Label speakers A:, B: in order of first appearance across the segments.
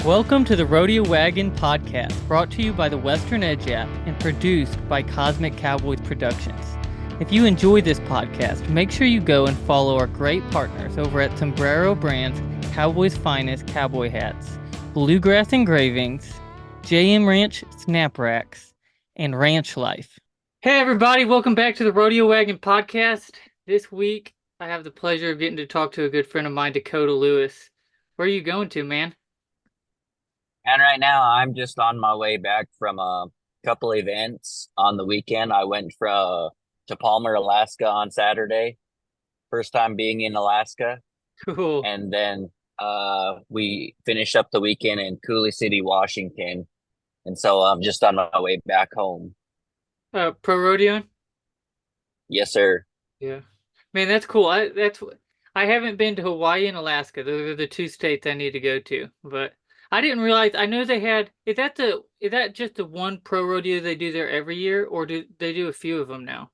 A: Welcome to the Rodeo Wagon podcast, brought to you by the Western Edge app and produced by Cosmic Cowboys Productions. If you enjoy this podcast, make sure you go and follow our great partners over at Sombrero Brands, Cowboys Finest Cowboy Hats, Bluegrass Engravings, JM Ranch Snap Racks, and Ranch Life. Hey everybody, welcome back to the Rodeo Wagon podcast. This week, I have the pleasure of getting to talk to a good friend of mine, Dakota Louis. Where are you going to, man?
B: And right now, I'm just on my way back from a couple events on the weekend. I went to Palmer, Alaska on Saturday. First time being in Alaska.
A: Cool.
B: And then we finished up the weekend in Cooley City, Washington. And so I'm just on my way back home.
A: Pro rodeoing?
B: Yes, sir.
A: Yeah. Man, that's cool. I haven't been to Hawaii and Alaska. Those are the two states I need to go to. But I didn't realize. I know they had. Is that just the one pro rodeo they do there every year, or do they do a few of them now?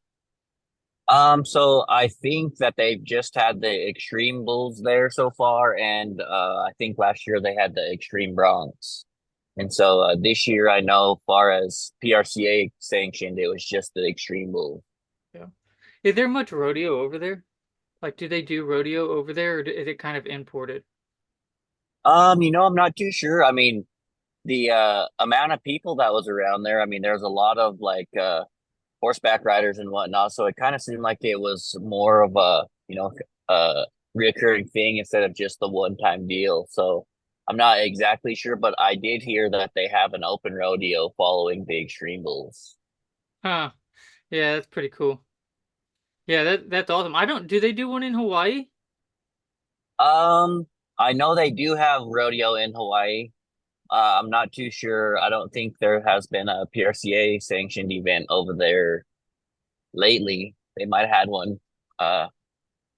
B: So I think that they've just had the Extreme Bulls there so far, and I think last year they had the Extreme Broncs. And so this year, I know, far as PRCA sanctioned, it was just the Extreme Bull.
A: Yeah. Is there much rodeo over there? Like, do they do rodeo over there, or is it kind of imported?
B: I'm not too sure. I mean, the amount of people that was around there, I mean, there's a lot of like horseback riders and whatnot, so it kind of seemed like it was more of a, a reoccurring thing instead of just the one-time deal. So I'm not exactly sure, but I did hear that they have an open rodeo following the Extreme Bulls.
A: Huh. Yeah, that's pretty cool. Yeah, that's awesome. I don't. Do they do one in Hawaii?
B: Um, I know they do have rodeo in Hawaii. I'm not too sure. I don't think there has been a PRCA sanctioned event over there lately. They might have had one uh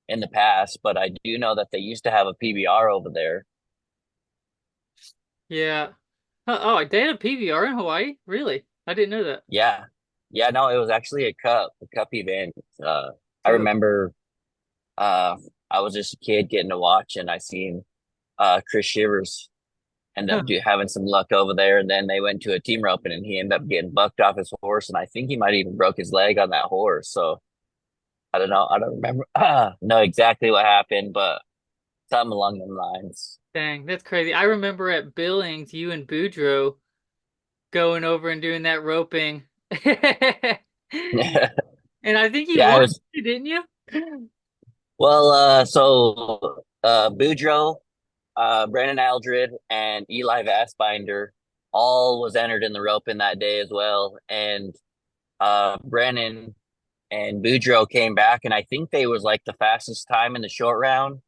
B: in the past, but I do know that they used to have a PBR over there.
A: Yeah. Oh, they had a PBR in Hawaii? Really? I didn't know that.
B: Yeah. Yeah, no, it was actually a cup event. I
A: Oh,
B: remember uh I was just a kid getting to watch and I seen Chris Shivers end up
A: huh.
B: having some luck over there, and then they went to a team roping and he ended up getting bucked off his horse, and I think he might even broke his leg on that horse. So I don't know. I don't remember know exactly what happened, but something along them lines.
A: Dang, that's crazy. I remember at Billings, you and Boudreaux going over and doing that roping. And I think you
B: Yeah, it
A: won,
B: was
A: didn't you?
B: well, Boudreaux, Brandon Aldred, and Eli Vassbinder all was entered in the roping that day as well. And Brennan and Boudreaux came back, and I think they was like the fastest time in the short round.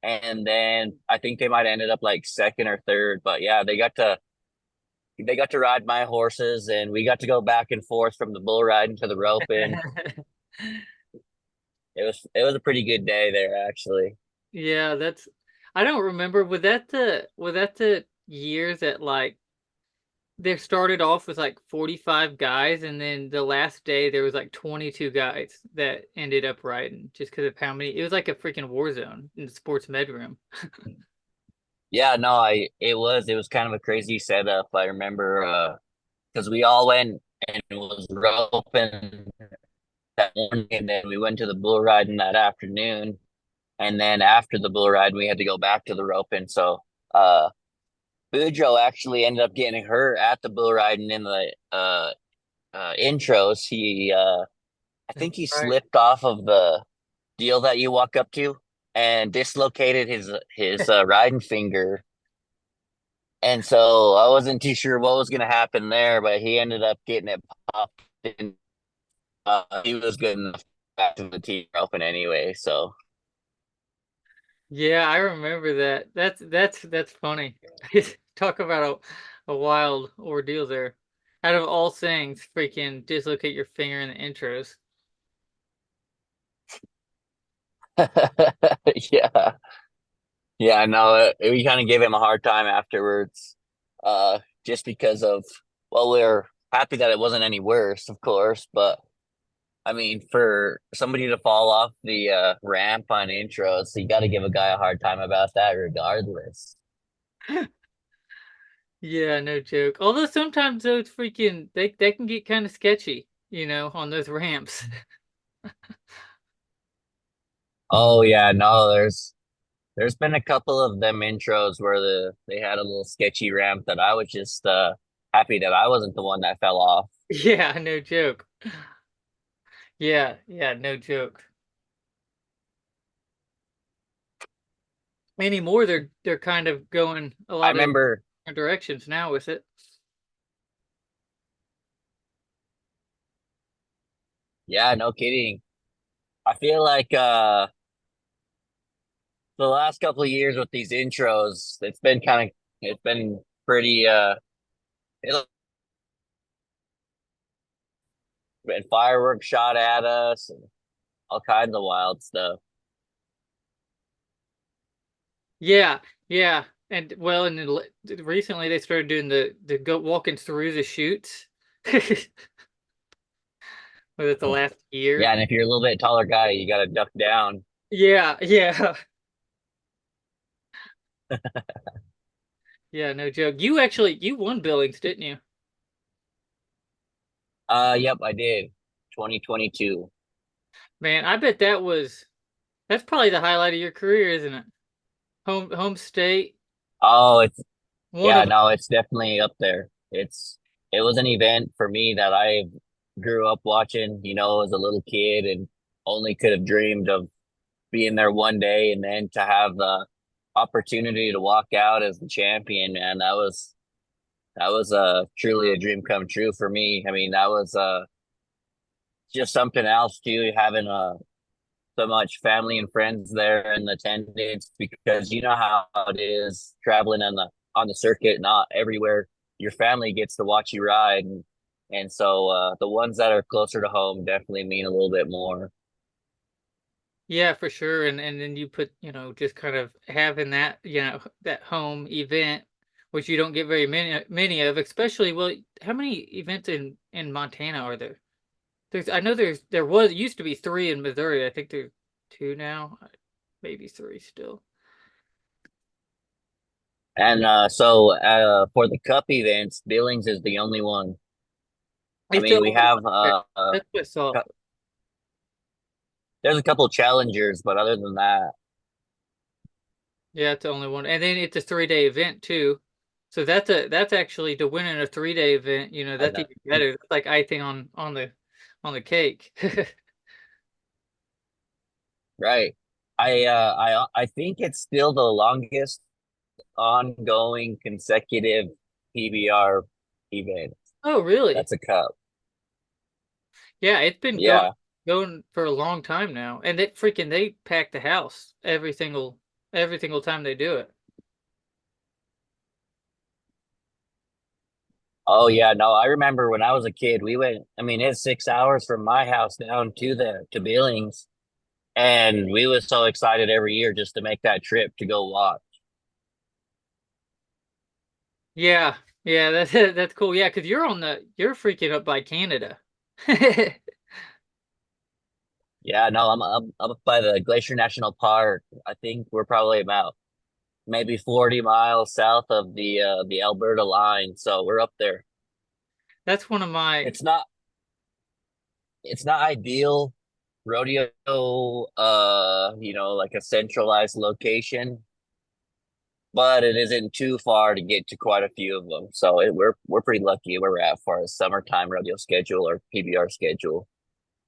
B: And then I think they might have ended up like second or third. But yeah, they got to ride my horses, and we got to go back and forth from the bull riding to the roping. It was a pretty good day there, actually.
A: Yeah, that's I don't remember. Was that the years that like they started off with like 45 guys and then the last day there was like 22 guys that ended up riding just because of how many it was like a freaking war zone in the sports med room.
B: Yeah, no, it was kind of a crazy setup. I remember because we all went and it was roping that morning, and then we went to the bull riding that afternoon. And then after the bull ride, we had to go back to the roping. So Boudreaux actually ended up getting hurt at the bull riding in the intros. I think he
A: Right.
B: slipped off of the deal that you walk up to and dislocated his riding finger. And so I wasn't too sure what was going to happen there, but he ended up getting it popped. And he was good enough back to the team open anyway. So
A: Yeah, I remember that. That's funny. Talk about a wild ordeal there. Out of all things, freaking dislocate your finger in the intros.
B: yeah, yeah, no, we kind of gave him a hard time afterwards, just because of, well, we're happy that it wasn't any worse, of course, but I mean, for somebody to fall off the ramp on intros, you got to give a guy a hard time about that, regardless.
A: Yeah, no joke. Although sometimes those freaking they can get kind of sketchy, on those ramps.
B: Oh yeah, no, there's been a couple of them intros where they had a little sketchy ramp that I was just happy that I wasn't the one that fell off.
A: Yeah, no joke. Yeah, yeah, no joke. Anymore, they're kind of going a
B: I
A: lot of
B: remember,
A: different directions now with it.
B: yeah, no kidding. I feel like the last couple of years with these intros, it's been pretty it's been fireworks shot at us and all kinds of wild stuff.
A: Yeah, yeah, and well, and then recently they started doing the go walking through the chutes. Was it the last
B: Yeah,
A: year?
B: and if you're a little bit taller guy, you gotta duck down.
A: Yeah, yeah, yeah. No joke. You won Billings, didn't you?
B: Yep, I did. 2022.
A: Man, I bet that's probably the highlight of your career, isn't it? Home state,
B: Oh, it's
A: one
B: yeah,
A: of
B: no, it's definitely up there. It was an event for me that I grew up watching, as a little kid and only could have dreamed of being there one day and then to have the opportunity to walk out as the champion, man. That was truly a dream come true for me. I mean, that was just something else too, having so much family and friends there in attendance because you know how it is traveling on the circuit. Not everywhere your family gets to watch you ride, and so the ones that are closer to home definitely mean a little bit more.
A: Yeah, for sure. And then you put, just kind of having that, that home event, which you don't get very many of, especially, well, how many events in Montana are there? I know used to be three in Missouri. I think there's two now, maybe three still.
B: And so for the cup events, Billings is the only one. I
A: It's the
B: mean, we
A: only
B: have
A: one. Okay. That's what I saw.
B: there's a couple challengers, but other than that,
A: Yeah, it's the only one. And then it's a 3-day event too. So that's actually to win in a 3-day event,
B: I
A: that's
B: know,
A: even better. That's like icing on the cake.
B: right? I think it's still the longest ongoing consecutive PBR event.
A: Oh, really?
B: That's a cup.
A: Yeah, it's been going
B: Yeah.
A: going for a long time now. And they pack the house every single time they do it.
B: Oh yeah, no, I remember when I was a kid, I mean, it's 6 hours from my house down to Billings, and we was so excited every year just to make that trip to go watch.
A: Yeah. Yeah, that's that's cool. Yeah, because you're freaking up by Canada.
B: Yeah, no, I'm up by the Glacier National Park. I think we're probably about maybe 40 miles south of the Alberta line, so we're up there.
A: That's one of my
B: It's not it's not ideal rodeo, like a centralized location, but it isn't too far to get to quite a few of them. So we're pretty lucky where we're at as far as summertime rodeo schedule or PBR schedule.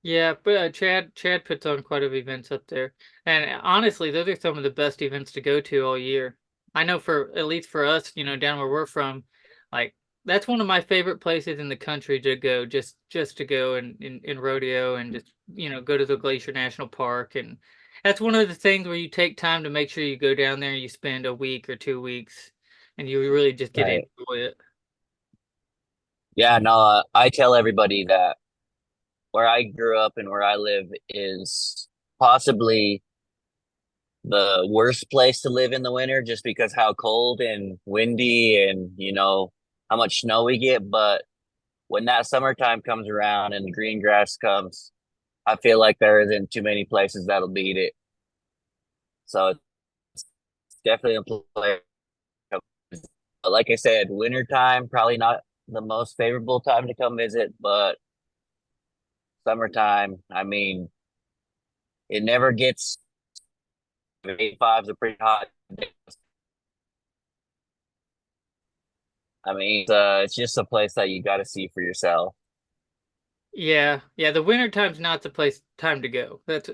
A: Yeah, but Chad puts on quite a few events up there, and honestly, those are some of the best events to go to all year. I know for at least for us, down where we're from, like that's one of my favorite places in the country to go, just to go and rodeo and just go to the Glacier National Park, and that's one of the things where you take time to make sure you go down there and you spend a week or 2 weeks, and you really just get to
B: Right.
A: enjoy it.
B: Yeah, no, I tell everybody that where I grew up and where I live is possibly the worst place to live in the winter just because how cold and windy and how much snow we get. But when that summertime comes around and the green grass comes, I feel like there isn't too many places that'll beat it. So it's definitely a place like I said, wintertime, probably not the most favorable time to come visit, but summertime, I mean, it never gets 85's a pretty hot day. I mean, it's just a place that you got to see for yourself.
A: Yeah, yeah. The winter time's not the place time to go. That's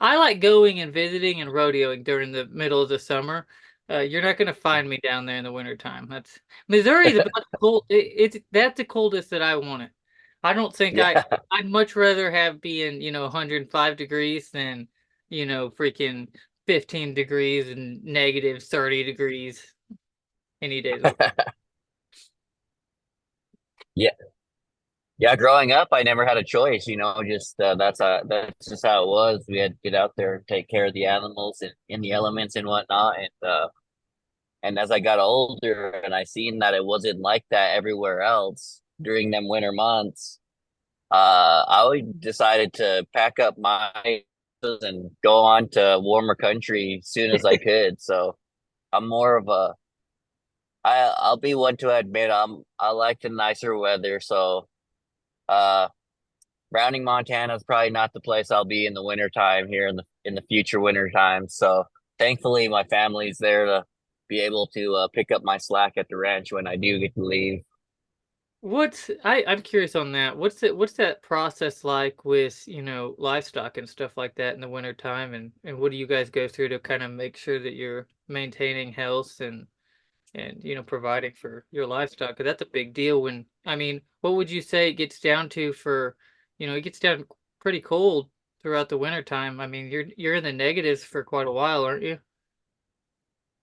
A: I like going and visiting and rodeoing during the middle of the summer. You're not going to find me down there in the winter time. That's Missouri's about cold. It's that's the coldest that I want it. I don't think
B: Yeah.
A: I'd much rather have being 105 degrees than freaking 15 degrees and negative 30 degrees any days of the week.
B: Yeah. Yeah, growing up, I never had a choice, just that's just how it was. We had to get out there and take care of the animals and in the elements and whatnot. And as I got older and I seen that it wasn't like that everywhere else during them winter months, I decided to pack up my and go on to warmer country as soon as I could. So I'm more of a I'll be one to admit I like the nicer weather. So uh Browning, Montana is probably not the place I'll be in the winter time here in the future winter time. So thankfully my family's there to be able to pick up my slack at the ranch when I do get to leave.
A: I'm curious on that. What's that process like with, livestock and stuff like that in the winter time and what do you guys go through to kind of make sure that you're maintaining health and providing for your livestock? 'Cause that's a big deal when I mean, what would you say it gets down to for, it gets down pretty cold throughout the winter time. I mean, you're in the negatives for quite a while, aren't you?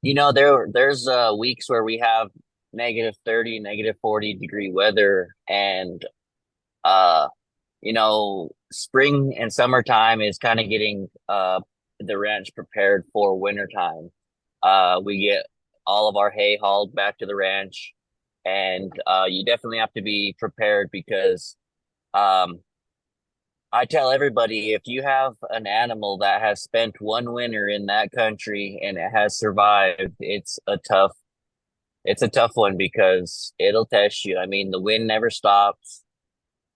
B: There's weeks where we have -30, -40 degree weather and uh spring and summertime is kind of getting the ranch prepared for wintertime. We get all of our hay hauled back to the ranch, and you definitely have to be prepared because um, I tell everybody if you have an animal that has spent one winter in that country and it has survived, it's a tough one because it'll test you. I mean, the wind never stops.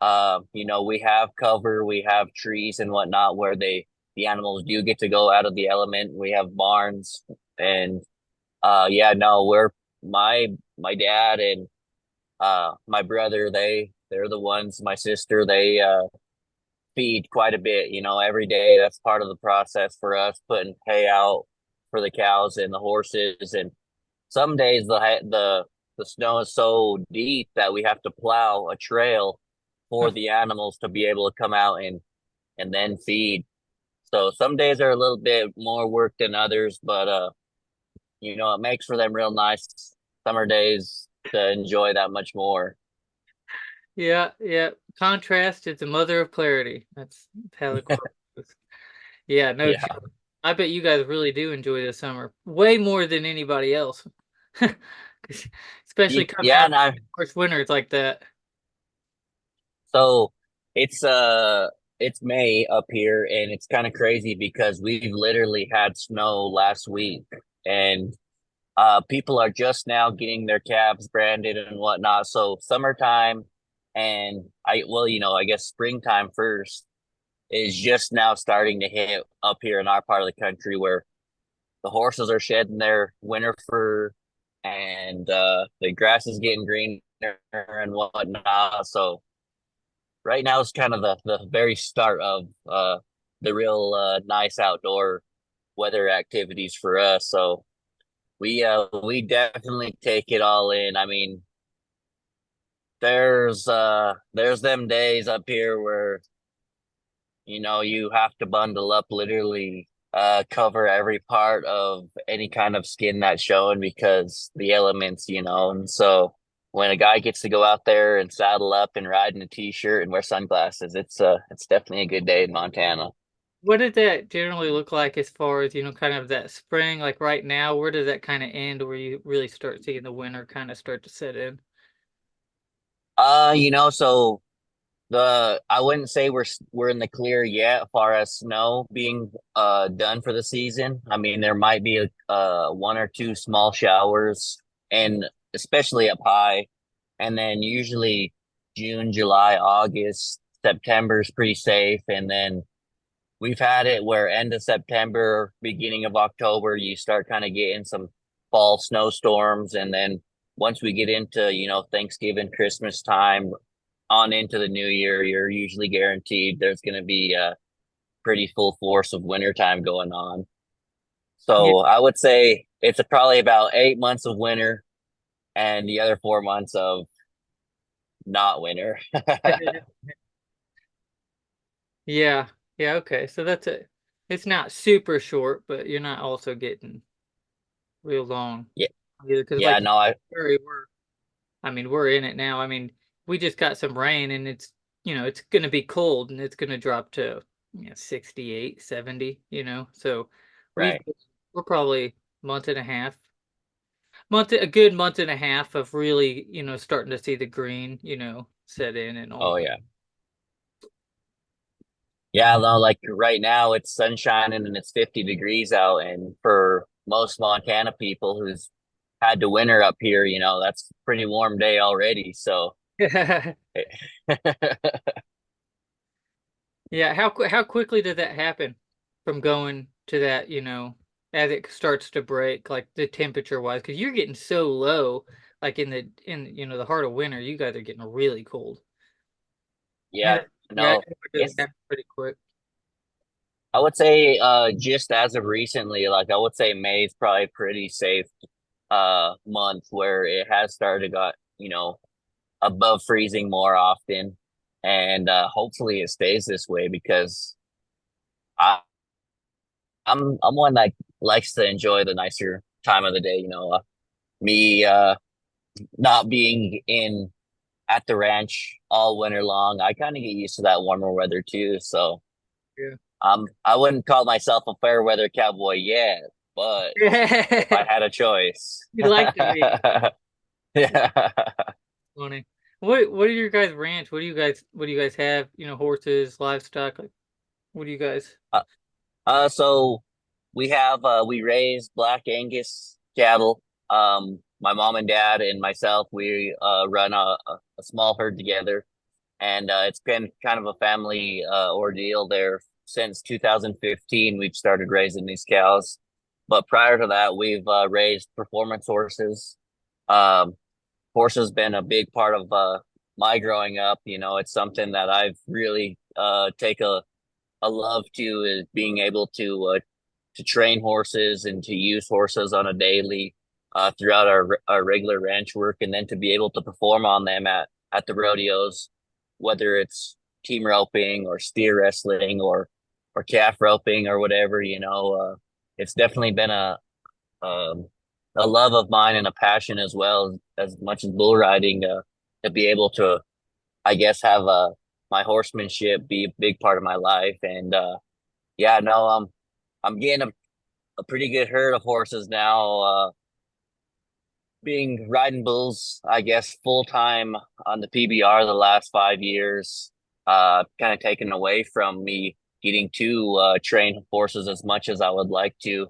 B: We have cover, we have trees and whatnot where the animals do get to go out of the element. We have barns and yeah, no, we're my dad and my brother, they're the ones, my sister, they feed quite a bit, every day. That's part of the process for us putting hay out for the cows and the horses. And some days the snow is so deep that we have to plow a trail for the animals to be able to come out and then feed. So some days are a little bit more work than others, but it makes for them real nice summer days to enjoy that much more.
A: Yeah, yeah. Contrast is the mother of clarity. That's how the quote goes. Yeah, no
B: Yeah.
A: joke. I bet you guys really do enjoy the summer way more than anybody else. 'Cause especially coming
B: Yeah,
A: out of
B: and I
A: first winters like that.
B: so it's it's May up here and it's kind of crazy because we've literally had snow last week and people are just now getting their calves branded and whatnot. So summertime and I guess springtime first is just now starting to hit up here in our part of the country where the horses are shedding their winter fur and the grass is getting greener and whatnot. So right now is kind of the very start of the real nice outdoor weather activities for us. So we definitely take it all in. I mean, there's them days up here where you have to bundle up, literally cover every part of any kind of skin that's showing because the elements, and so when a guy gets to go out there and saddle up and ride in a t-shirt and wear sunglasses, it's definitely a good day in Montana.
A: What did that generally look like as far as, kind of that spring, like right now, where does that kind of end where you really start seeing the winter kind of start to set in?
B: So I wouldn't say we're in the clear yet as far as snow being done for the season. I mean, there might be one or two small showers, and especially up high. And then usually June, July, August, September is pretty safe. And then we've had it where end of September, beginning of October, you start kind of getting some fall snowstorms. And then once we get into, Thanksgiving, Christmas time on into the new year, you're usually guaranteed there's going to be a pretty full force of winter time going on.
A: Yeah.
B: So I would say it's probably about 8 months of winter and the other 4 months of not winter.
A: Yeah. Yeah. Okay. So that's it. It's not super short, but you're not also getting real long
B: Yeah,
A: either. Because
B: yeah,
A: like
B: no, I
A: Missouri, we're in it now. I mean, we just got some rain and it's going to be cold and it's going to drop to, 68, 70, So we've,
B: right.
A: we're probably a good month and a half of really, starting to see the green, set in and all
B: Oh
A: that.
B: yeah. Yeah, no, like right now it's sun shining and it's 50 degrees out. And for most Montana people who's had to winter up here, that's a pretty warm day already. So,
A: Yeah, how quickly did that happen from going to that, as it starts to break, like the temperature wise? Because you're getting so low, like the heart of winter, you guys are getting really cold.
B: yeah,
A: Yeah,
B: no,
A: it really
B: it's,
A: happened pretty quick.
B: I would say, just as of recently, like I would say May is probably pretty safe, month where it has started to got, above freezing more often. And, hopefully it stays this way because I, I'm one that likes to enjoy the nicer time of the day. Me not being in at the ranch all winter long, I kind of get used to that warmer weather too. So I wouldn't call myself a fair weather cowboy yet, but if I
A: Yeah.
B: had a choice,
A: You'd like to be
B: yeah.
A: funny. What are your guys' ranch? What do you guys have? Horses, livestock. Like, what do you guys?
B: So we raise Black Angus cattle. My mom and dad and myself, we run a small herd together, and it's been kind of a family ordeal there since 2015. We've started raising these cows, but prior to that, we've raised performance horses. Um, Horses been a big part of my growing up. It's something that I've really take a love to is being able to train horses and to use horses on a daily throughout our regular ranch work, and then to be able to perform on them at the rodeos, whether it's team roping or steer wrestling or calf roping or whatever. It's definitely been um, a love of mine and a passion as well as much as bull riding, to be able to, I guess, have my horsemanship be a big part of my life. And yeah, no, I'm getting a pretty good herd of horses now. Being riding bulls, I guess, full time on the PBR the last 5 years, kind of taken away from me getting to train horses as much as I would like to.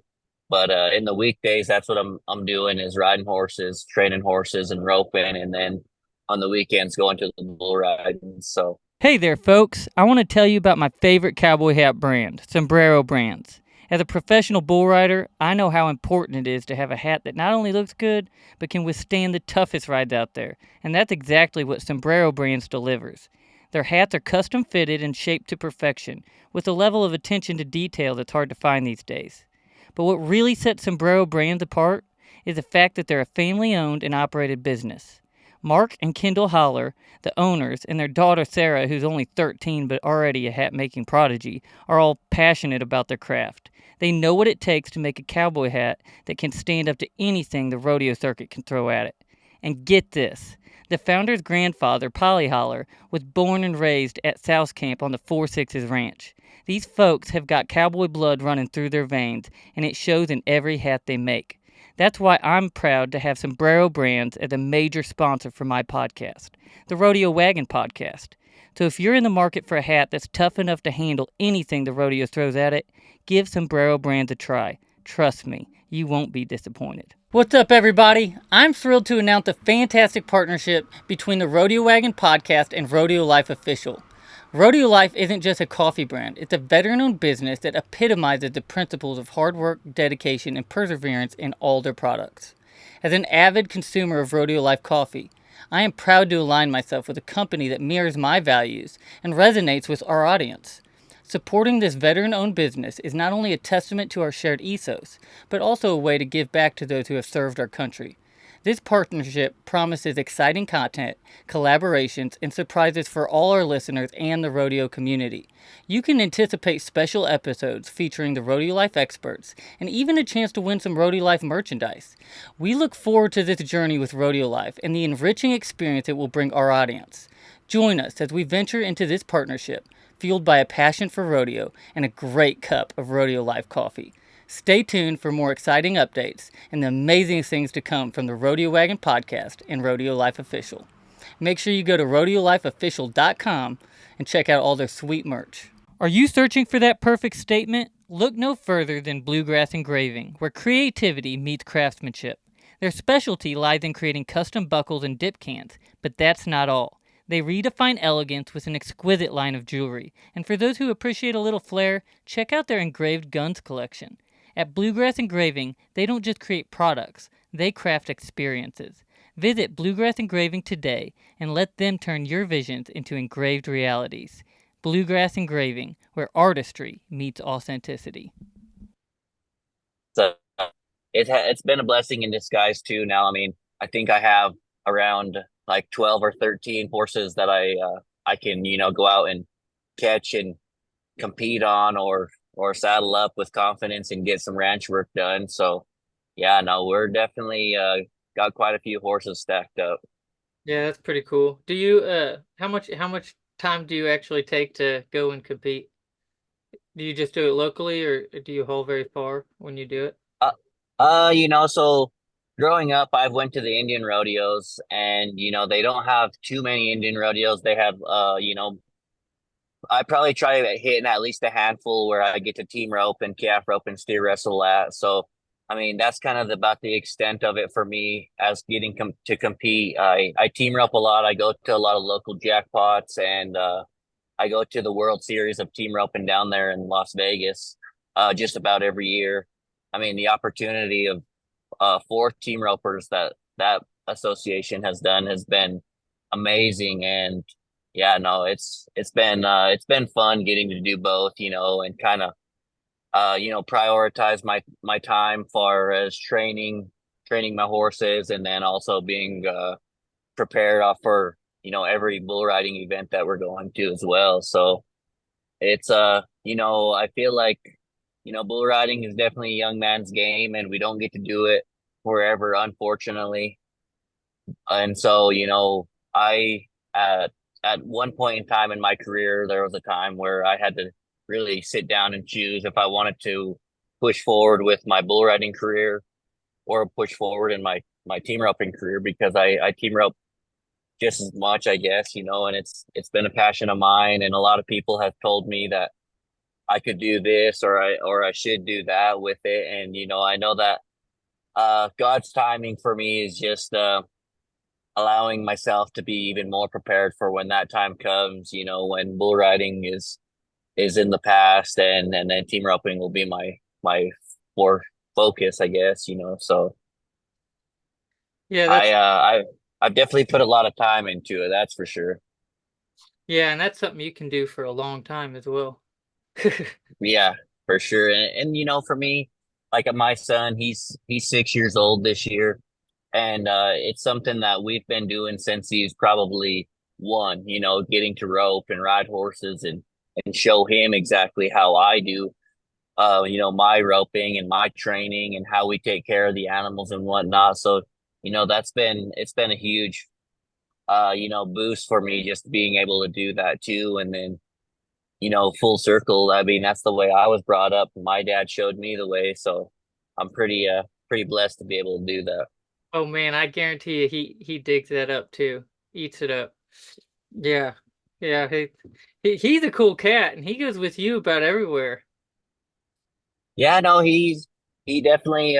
B: But in the weekdays, that's what I'm doing is riding horses, training horses, and roping, and then on the weekends going to the bull riding. So
A: Hey there, folks. I want to tell you about my favorite cowboy hat brand, Sombrero Brands. As a professional bull rider, I know how important it is to have a hat that not only looks good, but can withstand the toughest rides out there. And that's exactly what Sombrero Brands delivers. Their hats are custom fitted and shaped to perfection, with a level of attention to detail that's hard to find these days. But what really sets Sombrero Brands apart is the fact that they're a family owned and operated business. Mark and Kendall Holler, the owners, and their daughter Sarah, who's only 13 but already a hat making prodigy, are all passionate about their craft. They know what it takes to make a cowboy hat that can stand up to anything the rodeo circuit can throw at it. And get this, the founder's grandfather, Polly Holler, was born and raised at South Camp on the 4-6's ranch. These folks have got cowboy blood running through their veins, and it shows in every hat they make. That's why I'm proud to have Sombrero Brands as a major sponsor for my podcast, the Rodeo Wagon Podcast. So if you're in the market for a hat that's tough enough to handle anything the rodeo throws at it, give Sombrero Brands a try. Trust me, You won't be disappointed. What's up, everybody? I'm thrilled to announce a fantastic partnership between the Rodeo Wagon podcast and Rodeo Life Official. Rodeo Life isn't just a coffee brand, it's a veteran owned business that epitomizes the principles of hard work, dedication, and perseverance in all their products. As an avid consumer of Rodeo Life coffee, I am proud to align myself with a company that mirrors my values and resonates with our audience. Supporting this veteran owned business is not only a testament to our shared ethos, but also a way to give back to those who have served our country. This partnership promises exciting content, collaborations, and surprises for all our listeners and the rodeo community. You can anticipate special episodes featuring the Rodeo Life experts and even a chance to win some Rodeo Life merchandise. We look forward to this journey with Rodeo Life and the enriching experience it will bring our audience. Join us as we venture into this partnership, fueled by a passion for rodeo and a great cup of Rodeo Life coffee. Stay tuned for more exciting updates and the amazing things to come from the Rodeo Wagon podcast and Rodeo Life Official. Make sure you go to rodeolifeofficial.com and check out all their sweet merch. Are you searching for that perfect statement? Look no further than Bluegrass Engraving, where creativity meets craftsmanship. Their specialty lies in creating custom buckles and dip cans, but that's not all. They redefine elegance with an exquisite line of jewelry, and for those who appreciate a little flair, check out their engraved guns collection. At Bluegrass Engraving, they don't just create products, they craft experiences. Visit Bluegrass Engraving today and let them turn your visions into engraved realities. Bluegrass Engraving, where artistry meets authenticity.
B: So it's been a blessing in disguise too. Now, I mean, I think I have around like 12 or 13 horses that I can, go out and catch and compete on or saddle up with confidence and get some ranch work done. So yeah, no, we're definitely got quite a few horses stacked up.
A: Yeah, that's pretty cool. Do you how much time do you actually take to go and compete? Do you just do it locally or do you haul very far when you do it?
B: Uh, so growing up, I've went to the Indian rodeos, and they don't have too many Indian rodeos. They have I probably try hitting at least a handful where I get to team rope and calf rope and steer wrestle at. So, I mean, that's kind of about the extent of it for me as getting to compete. I team rope a lot. I go to a lot of local jackpots, and I go to the World Series of team roping down there in Las Vegas just about every year. I mean, the opportunity of four team ropers that association has done has been amazing. And yeah, no, it's been fun getting to do both, and kind of prioritize my time far as training my horses, and then also being prepared for every bull riding event that we're going to as well. So it's I feel like bull riding is definitely a young man's game, and we don't get to do it forever, unfortunately. And so I at one point in time in my career, there was a time where I had to really sit down and choose if I wanted to push forward with my bull riding career or push forward in my team roping career, because I team rope just as much, I guess, and it's been a passion of mine. And a lot of people have told me that I could do this or I should do that with it. And I know that God's timing for me is just allowing myself to be even more prepared for when that time comes, when bull riding is in the past, and then team roping will be my more focus, I guess, so
A: Yeah,
B: I I've definitely put a lot of time into it, that's for sure.
A: and that's something you can do for a long time as well.
B: Yeah, for sure. And for me, like my son, he's 6 years old this year, and it's something that we've been doing since he's probably one. Getting to rope and ride horses and show him exactly how I do. My roping and my training and how we take care of the animals and whatnot. So it's been a huge boost for me just being able to do that too. And then full circle. I mean, that's the way I was brought up. My dad showed me the way, so I'm pretty blessed to be able to do that.
A: Oh man, I guarantee you he digs that up too. Eats it up. Yeah. Yeah, he's a cool cat and he goes with you about everywhere.
B: Yeah, no, he definitely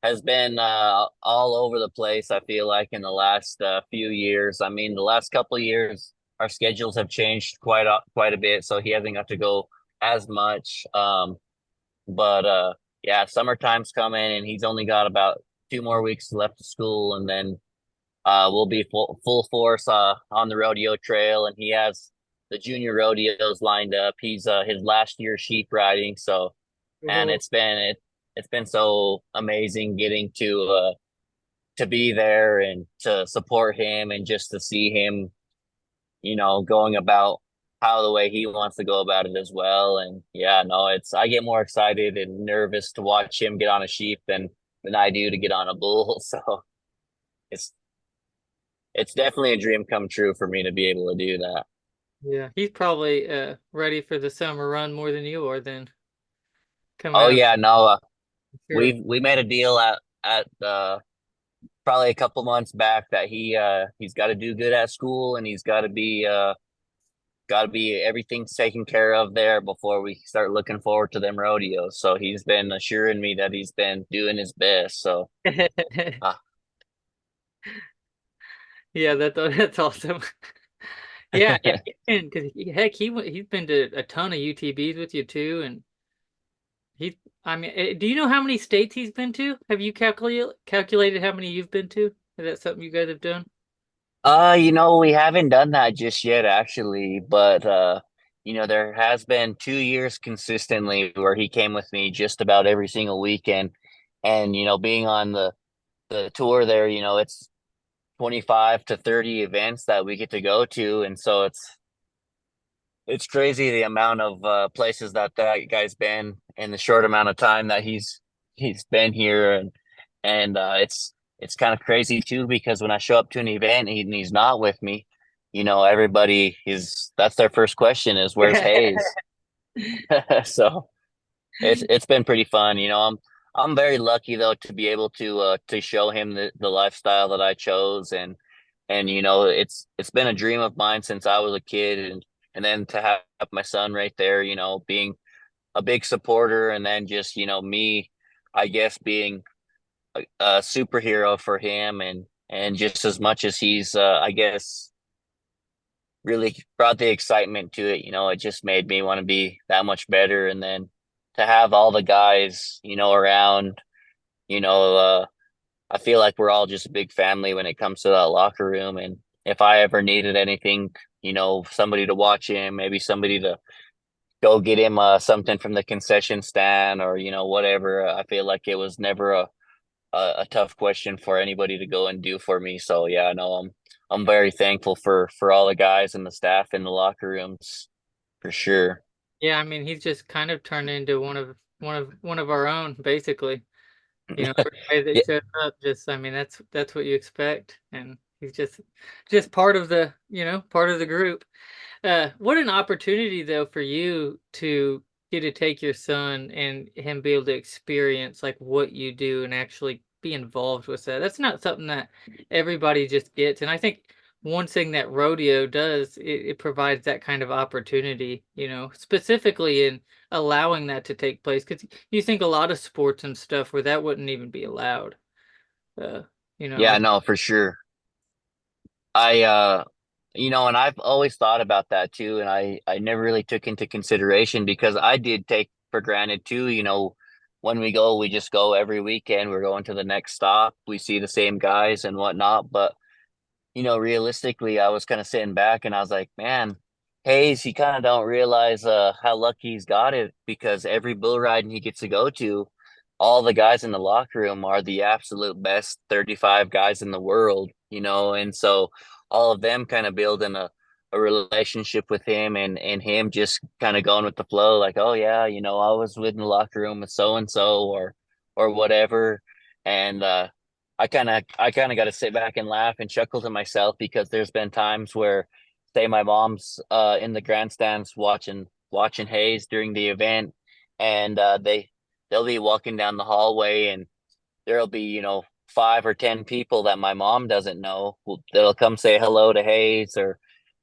B: has been all over the place. I feel like in the last few years. I mean, the last couple of years, our schedules have changed quite a bit, so he hasn't got to go as much. But yeah, summertime's coming, and he's only got about 2 more weeks left of school, and then we'll be full force on the rodeo trail, and he has the junior rodeos lined up. He's his last year sheep riding, so and
A: Oh,
B: it's been so amazing getting to be there and to support him and just to see him, going about how the way he wants to go about it as well. And yeah, no, it's I get more excited and nervous to watch him get on a sheep than I do to get on a bull. So it's it's definitely a dream come true for me to be able to do that.
A: yeah, he's probably ready for the summer run more than you are. Then coming
B: Oh
A: out of
B: yeah, no,
A: sure.
B: we made a deal at probably a couple months back that he's got to do good at school, and he's got to be everything's taken care of there before we start looking forward to them rodeos. So he's been assuring me that he's been doing his best. So uh,
A: Yeah, that's awesome. Yeah, yeah, and because heck, he's been to a ton of UTBs with you too, and he. I mean, do you know how many states he's been to? Have you calculated how many you've been to? Is that something you guys have done?
B: we haven't done that just yet, actually, but there has been 2 years consistently where he came with me just about every single weekend, and being on the tour there, it's 25 to 30 events that we get to go to, and so it's crazy the amount of places that guy's been in the short amount of time that he's been here, and it's kind of crazy too because when I show up to an event and he's not with me, everybody is that's their first question is where's Hayes? So it's been pretty fun. I'm very lucky though to be able to show him the lifestyle that I chose, and it's been a dream of mine since I was a kid, and then to have my son right there, being a big supporter, and then just me, I guess being a superhero for him, and just as much as he's I guess really brought the excitement to it, it just made me want to be that much better, and then to have all the guys around, you know uh I feel like we're all just a big family when it comes to that locker room. And if I ever needed anything, somebody to watch him, maybe somebody to go get him something from the concession stand, or whatever, I feel like it was never a tough question for anybody to go and do for me. So yeah, no, I'm very thankful for all the guys and the staff in the locker rooms for sure.
A: Yeah, I mean, he's just kind of turned into one of our own, basically. Everybody
B: Yeah,
A: that shows up, just I mean, that's what you expect, and he's just part of the group. What an opportunity though for you to get to take your son and him be able to experience like what you do and actually be involved with that. That's not something that everybody just gets. And I think one thing that rodeo does, it provides that kind of opportunity, specifically in allowing that to take place. Because you think a lot of sports and stuff where that wouldn't even be allowed. Uh,
B: yeah,
A: I
B: no, for sure. I and I've always thought about that too, and I never really took into consideration because I did take for granted too, when we go, we just go every weekend, we're going to the next stop, we see the same guys and whatnot. But realistically, I was kind of sitting back and I was like, man, Hayes, he kind of don't realize how lucky he's got it, because every bull riding he gets to go to, all the guys in the locker room are the absolute best 35 guys in the world, and so all of them kind of building a relationship with him, and him just kind of going with the flow, like, oh yeah, I was in the locker room with so and so, or whatever. And I kind of got to sit back and laugh and chuckle to myself, because there's been times where, say, my mom's in the grandstands watching Hayes during the event, and they'll be walking down the hallway, and there'll be 5 or 10 people that my mom doesn't know. They'll come say hello to Hayes, or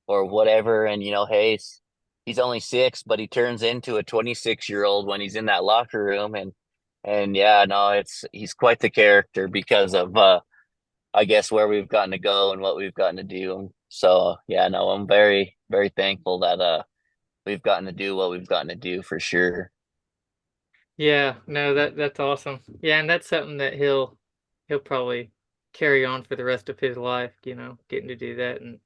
B: whatever, and Hayes, he's only 6, but he turns into a 26-year-old when he's in that locker room, And yeah, no, he's quite the character because of I guess where we've gotten to go and what we've gotten to do. So yeah, no, I'm very, very thankful that we've gotten to do what we've gotten to do for sure.
A: Yeah, no, that's awesome. Yeah, and that's something that he'll probably carry on for the rest of his life, getting to do that. And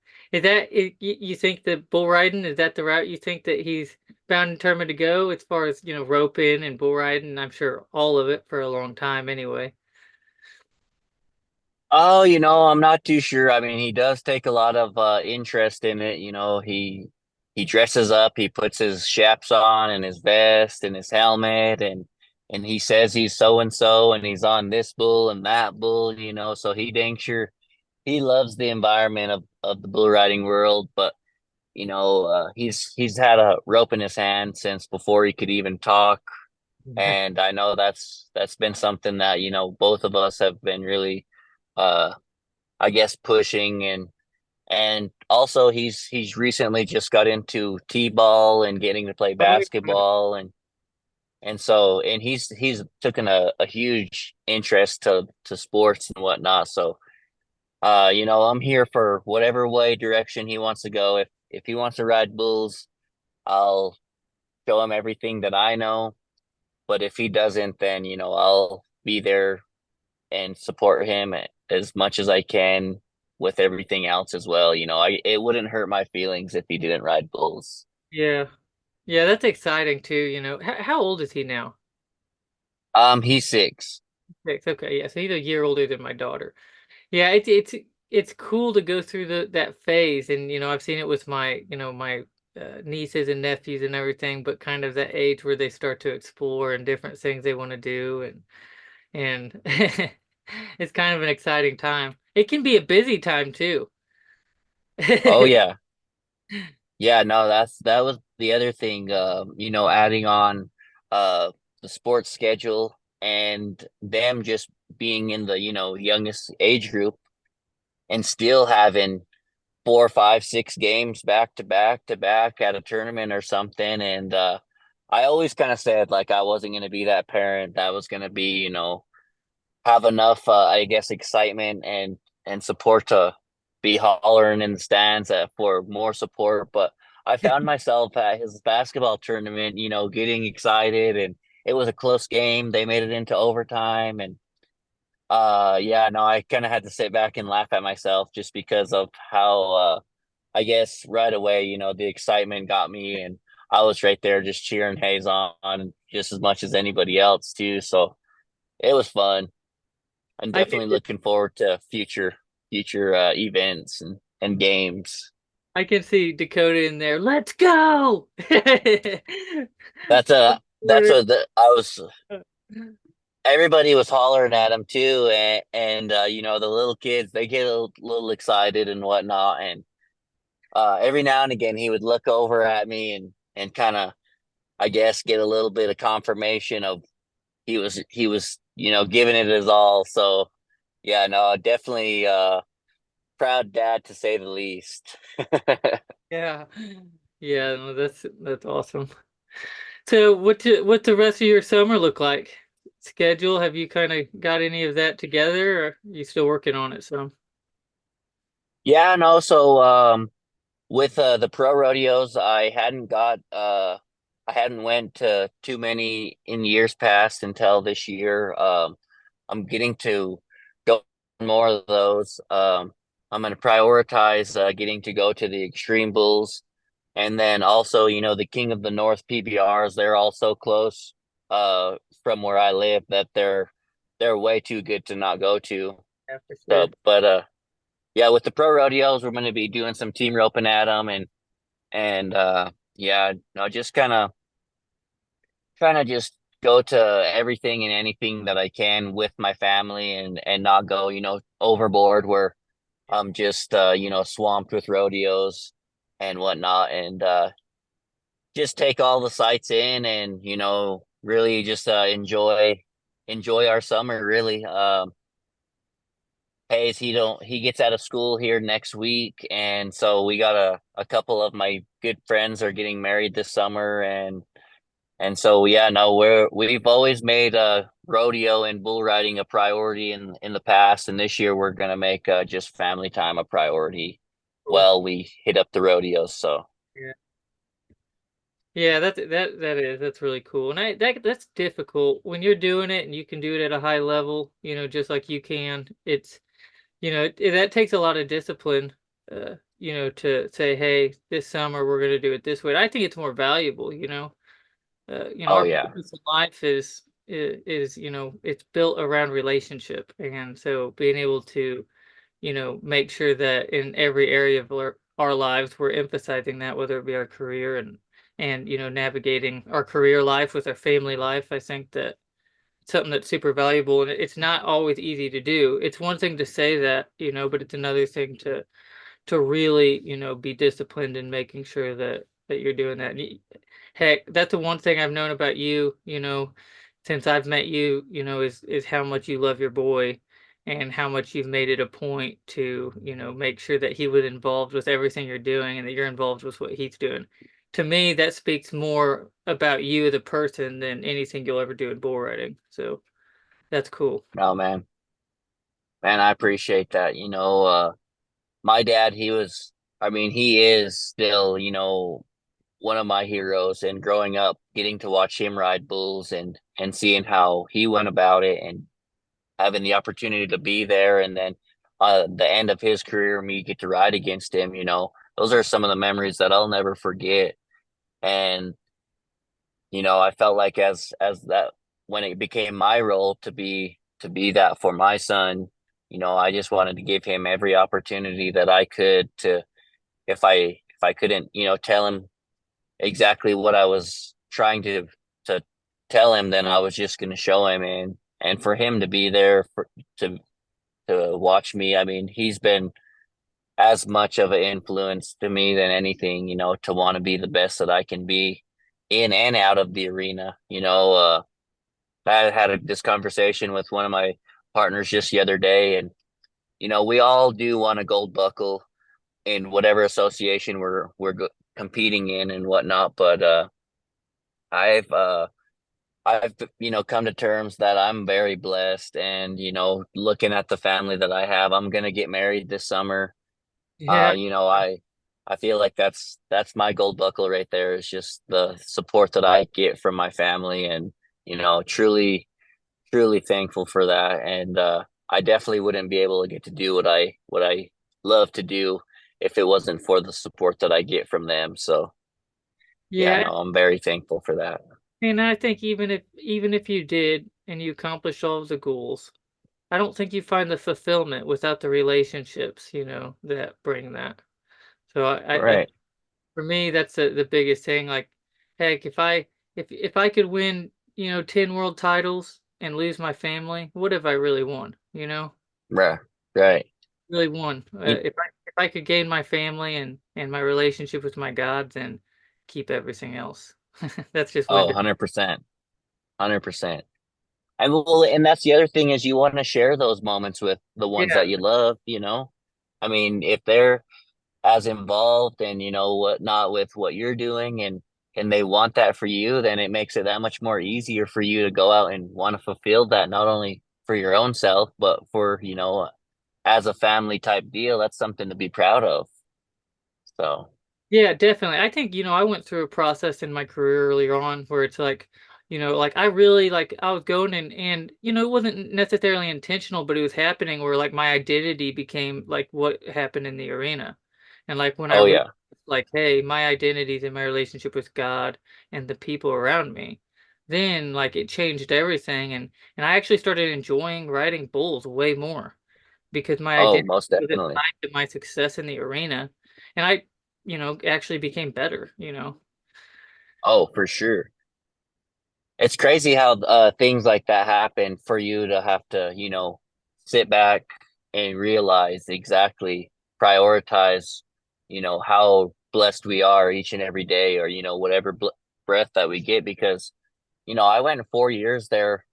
A: you think that bull riding, is that the route you think that he's bound and determined to go as far as, roping and bull riding? I'm sure all of it for a long time anyway.
B: Oh, I'm not too sure. I mean, he does take a lot of interest in it. He dresses up, he puts his chaps on and his vest and his helmet and he says he's so and so and he's on this bull and that bull, so he dang sure he loves the environment of the bull riding world, but he's had a rope in his hand since before he could even talk. And I know that's been something that, both of us have been really uh I guess pushing and also he's recently just got into t-ball and getting to play
A: Oh, yeah.
B: basketball and so and he's taken a huge interest to sports and whatnot. So I'm here for whatever way direction he wants to go. If he wants to ride bulls, I'll show him everything that I know. But if he doesn't, then I'll be there and support him as much as I can with everything else as well. It wouldn't hurt my feelings if he didn't ride bulls.
A: Yeah. Yeah, that's exciting too. How old is he now?
B: He's 6.
A: 6. Okay, yeah, so he's a year older than my daughter. Yeah, it's cool to go through that phase, and I've seen it with my nieces and nephews and everything, but kind of that age where they start to explore and different things they want to do, and it's kind of an exciting time. It can be a busy time too.
B: Oh yeah. Yeah, no, that was the other thing, adding on uh the sports schedule and them just being in the, youngest age group and still having 4, 5, 6 games back to back to back at a tournament or something. And I always kind of said like I wasn't gonna be that parent that was gonna be, have enough I guess excitement and support to be hollering in the stands for more support. But I found myself at his basketball tournament, getting excited and it was a close game. They made it into overtime and yeah, no, I kind of had to sit back and laugh at myself just because of how I guess right away, the excitement got me and I was right there just cheering Hayes on just as much as anybody else too. So it was fun. I'm
A: I can
B: definitely looking forward to future events and games.
A: I can see Dakota in there. Let's go!
B: That's I was everybody was hollering at him too, and the little kids they get a little excited and whatnot, and every now and again he would look over at me and kind of I guess get a little bit of confirmation of he was giving it his all. So yeah, no, definitely proud dad to say the least.
A: Yeah. Yeah, no, that's awesome. So what's the rest of your summer look like? Schedule? Have you kind of got any of that together, or are you still working on it some?
B: Yeah, no, so with the pro rodeos, I hadn't went to too many in years past until this year. I'm getting to go more of those. I'm going to prioritize getting to go to the Extreme Bulls, and then also, the King of the North PBRs. They're all so close from where I live that they're way too good to not go to.
A: Yeah, for
B: So,
A: sure.
B: but yeah, with the pro rodeos, we're going to be doing some team roping at them and yeah, no, just kind of trying to just go to everything and anything that I can with my family and not go, overboard where
A: Yeah.
B: I'm just swamped with rodeos and whatnot and just take all the sights in and really just enjoy our summer really. Hayes, he gets out of school here next week, and so we got a couple of my good friends are getting married this summer, And so yeah, no, we've always made rodeo and bull riding a priority in the past, and this year we're gonna make just family time a priority.
A: Cool.
B: Well, we hit up the rodeos, so
A: Yeah. Yeah, that's really cool. And that's difficult when you're doing it and you can do it at a high level, just like you can. It's, that takes a lot of discipline, to say, hey, this summer we're going to do it this way. I think it's more valuable,
B: oh
A: our
B: yeah,
A: purpose in life is, it's built around relationship. And so being able to, make sure that in every area of our lives, we're emphasizing that, whether it be our career and, navigating our career life with our family life. I think that it's something that's super valuable, and it's not always easy to do. It's one thing to say that, but it's another thing to really, be disciplined in making sure that you're doing that. Heck, that's the one thing I've known about you, since I've met you, is how much you love your boy and how much you've made it a point to, make sure that he was involved with everything you're doing and that you're involved with what he's doing. To me, that speaks more about you as a person than anything you'll ever do in bull riding. So that's cool.
B: no man, I appreciate that. My dad, I mean, he is still, one of my heroes. And growing up, getting to watch him ride bulls and seeing how he went about it and having the opportunity to be there, and then the end of his career, me get to ride against him. Those are some of the memories that I'll never forget. And I felt like as that when it became my role to be that for my son, I just wanted to give him every opportunity that I could to if I couldn't, tell him exactly what I was trying to tell him, then I was just going to show him. And for him to be there to to watch me, I mean, he's been as much of an influence to me than anything, to want to be the best that I can be in and out of the arena. I had this conversation with one of my partners just the other day, and we all do want a gold buckle in whatever association we're competing in and whatnot. But I've I've come to terms that I'm very blessed, and looking at the family that I have, I'm gonna get married this summer.
A: Yeah.
B: I feel like that's my gold buckle right there, is just the support that I get from my family. And truly thankful for that. And I definitely wouldn't be able to get to do what I love to do if it wasn't for the support that I get from them. So yeah,
A: Yeah.
B: no, I'm very thankful for that.
A: And I think even if you did and you accomplished all of the goals, I don't think you find the fulfillment without the relationships, that bring that. So I
B: Right.
A: for me, that's the biggest thing. Like, heck, if I could win, 10 world titles and lose my family, what have I really won?
B: Right. Right.
A: Really won.
B: You,
A: If I could gain my family and my relationship with my God, then keep everything else. That's just what
B: oh,
A: it is.
B: 100%. 100%. And that's the other thing, is you want to share those moments with the ones
A: Yeah.
B: that you love. I mean, if they're as involved and whatnot with what you're doing, and they want that for you, then it makes it that much more easier for you to go out and want to fulfill that, not only for your own self, but for, as a family type deal. That's something to be proud of. So,
A: Yeah, definitely. I think, I went through a process in my career earlier on where it's like, like I really like I was going and it wasn't necessarily intentional, but it was happening where like my identity became like what happened in the arena. And like when I
B: oh
A: realized
B: yeah.
A: like, hey, my identity is in my relationship with God and the people around me, then like it changed everything. And I actually started enjoying riding bulls way more because my
B: Oh,
A: identity
B: most
A: was
B: definitely.
A: tied to my success in the arena. And I, actually became better.
B: Oh, for sure. It's crazy how things like that happen for you to have to, sit back and realize exactly, prioritize, how blessed we are each and every day, or, whatever breath that we get. Because, I went 4 years there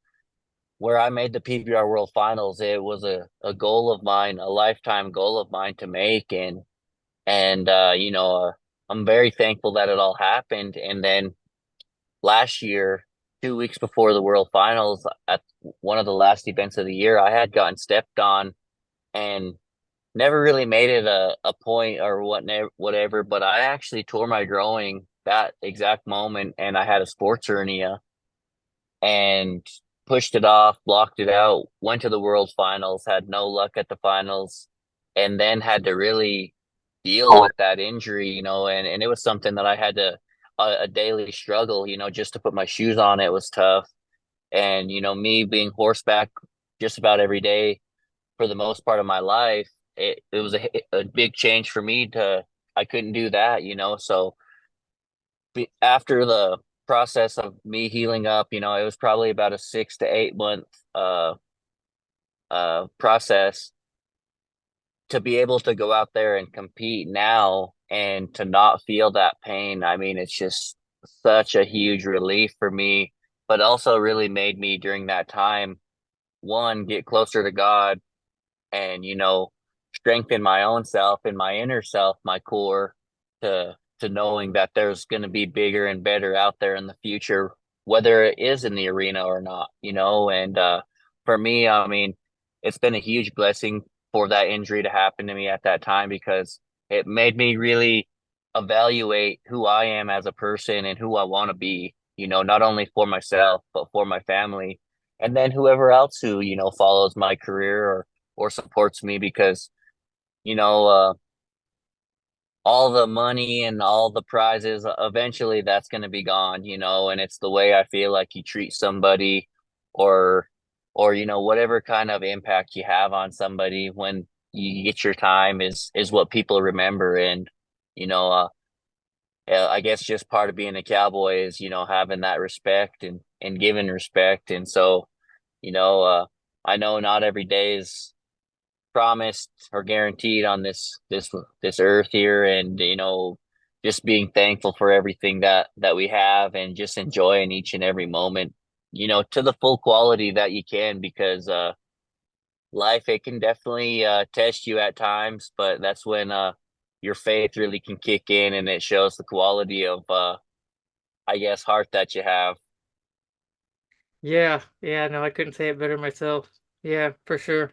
B: where I made the PBR World Finals. It was a goal of mine, a lifetime goal of mine to make. And I'm very thankful that it all happened. And then last year, 2 weeks before the World Finals, at one of the last events of the year, I had gotten stepped on and never really made it a point or whatever, but I actually tore my groin that exact moment, and I had a sports hernia and pushed it off, blocked it out, went to the World Finals, had no luck at the finals, and then had to really deal with that injury, and it was something that I had to a daily struggle, just to put my shoes on it was tough. And, me being horseback just about every day for the most part of my life, it was a big change for me I couldn't do that, so after the process of me healing up, it was probably about a 6 to 8 month uh process to be able to go out there and compete now and to not feel that pain. I mean, it's just such a huge relief for me, but also really made me during that time, one, get closer to God and strengthen my own self and my inner self, my core, to knowing that there's going to be bigger and better out there in the future, whether it is in the arena or not, and for me, I mean, it's been a huge blessing for that injury to happen to me at that time, because it made me really evaluate who I am as a person and who I want to be, not only for myself but for my family, and then whoever else who follows my career or supports me, because you know uh all the money and all the prizes, eventually that's going to be gone, and it's the way I feel like you treat somebody, or whatever kind of impact you have on somebody when you get your time is what people remember. And you know I guess just part of being a cowboy is having that respect and giving respect. And so you know I know not every day is promised or guaranteed on this earth here, and just being thankful for everything that we have, and just enjoying each and every moment, to the full quality that you can, because life, it can definitely test you at times, but that's when your faith really can kick in, and it shows the quality of I guess heart that you have.
A: Yeah, yeah, no, I couldn't say it better myself. Yeah, for sure.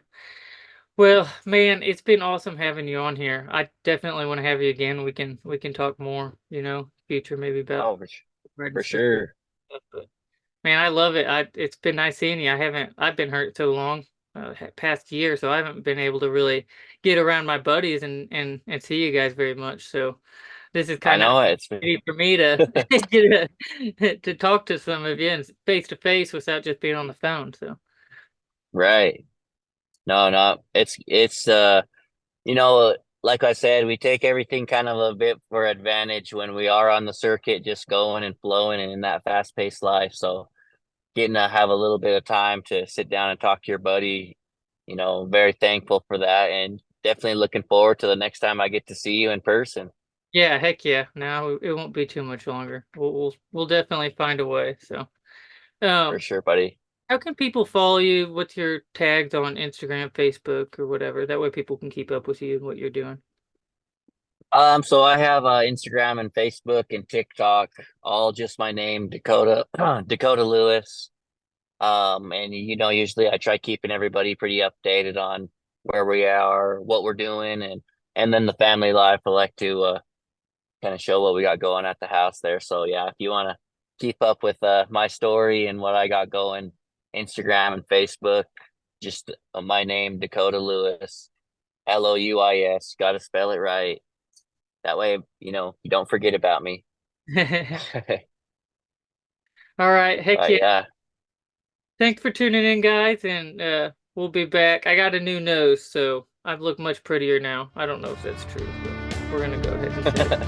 A: Well, man, it's been awesome having you on here. I definitely want to have you again. We can talk more, future maybe about
B: Oh,
A: riding
B: for
A: specific
B: sure.
A: stuff. But man, I love it. It's been nice seeing you. I've been hurt so long, past year, so I haven't been able to really get around my buddies and see you guys very much. So this is
B: I
A: kind of
B: know it's
A: for me to get to talk to some of you and face to face without just being on the phone. So
B: right. No, no, it's you know, like I said, we take everything kind of a bit for advantage when we are on the circuit, just going and flowing and in that fast-paced life. So getting to have a little bit of time to sit down and talk to your buddy, very thankful for that, and definitely looking forward to the next time I get to see you in person.
A: yeah, heck yeah. No, it won't be too much longer. We'll definitely find a way. So
B: For
A: um,
B: sure, buddy.
A: how can people follow you? What's your tags on Instagram, Facebook, or whatever? That way people can keep up with you and what you're doing.
B: So I have Instagram and Facebook and TikTok, all just my name, Dakota, Dakota Louis. And usually I try keeping everybody pretty updated on where we are, what we're doing, and then the family life. I like to kind of show what we got going at the house there. So yeah, if you want to keep up with my story and what I got going, Instagram and Facebook, just my name, Dakota Louis, Louis. Got to spell it right. That way, you don't forget about me.
A: All right, heck
B: But
A: yeah.
B: yeah,
A: Thanks for tuning in, guys, and we'll be back. I got a new nose, so I've looked much prettier now. I don't know if that's true, but we're gonna go ahead and say it.